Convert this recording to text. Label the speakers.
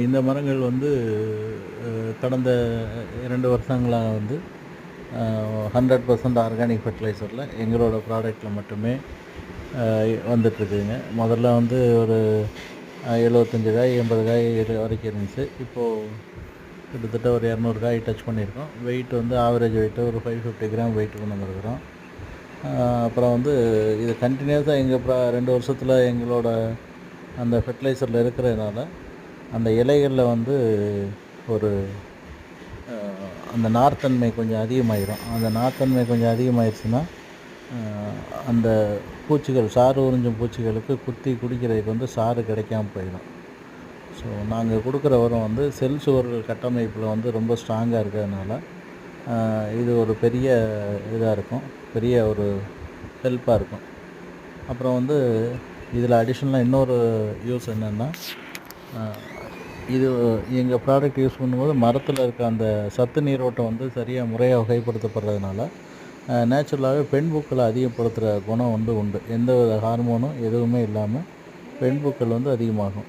Speaker 1: இந்த மரங்கள் வந்து கடந்த 2 வருஷங்களாக வந்து 100% ஆர்கானிக் ஃபெர்டிலைசரில் எங்களோட ப்ராடக்ட்டில் மட்டுமே வந்துட்டுருக்குதுங்க. முதல்ல வந்து ஒரு 75 காய் 80 காய் வரைக்கும் இருந்துச்சு. இப்போது கிட்டத்தட்ட ஒரு 200 காய் டச் பண்ணியிருக்கோம். வெயிட் வந்து ஆவரேஜ் வெயிட்டு ஒரு 550 கிராம் வெயிட் கொண்டு வந்துருக்குறோம். அப்புறம் வந்து இது கண்டினியூஸாக எங்கள் 2 வருஷத்தில் எங்களோட அந்த ஃபெர்டிலைசரில் இருக்கிறதுனால அந்த இலைகளில் வந்து ஒரு அந்த நார்த்தன்மை கொஞ்சம் அதிகமாகிடும். அந்த நார்த்தன்மை கொஞ்சம் அதிகமாகிடுச்சுன்னா அந்த பூச்சிகள், சாறு உறிஞ்சும் பூச்சிகளுக்கு குத்தி குடிக்கிறதுக்கு வந்து சாறு கிடைக்காம போயிடும். ஸோ நாங்கள் கொடுக்குற உரம் வந்து செல் சுவர்கள் கட்டமைப்பில் வந்து ரொம்ப ஸ்ட்ராங்காக இருக்கிறதுனால இது ஒரு பெரிய இதாக இருக்கும், பெரிய ஒரு ஹெல்ப்பாக இருக்கும். அப்புறம் வந்து இதில் அடிஷ்னலாக இன்னொரு யூஸ் என்னென்னா, இது எங்கள் ப்ராடக்ட் யூஸ் பண்ணும்போது மரத்தில் இருக்க அந்த சத்து நீரோட்டம் வந்து சரியாக முறையாக வகைப்படுத்தப்படுறதுனால நேச்சுரலாகவே பெண் பூக்களை அதிகப்படுத்துகிற குணம் வந்து உண்டு. எந்த வித ஹார்மோனும் எதுவுமே இல்லாமல் பெண் பூக்கள் வந்து அதிகமாகும்.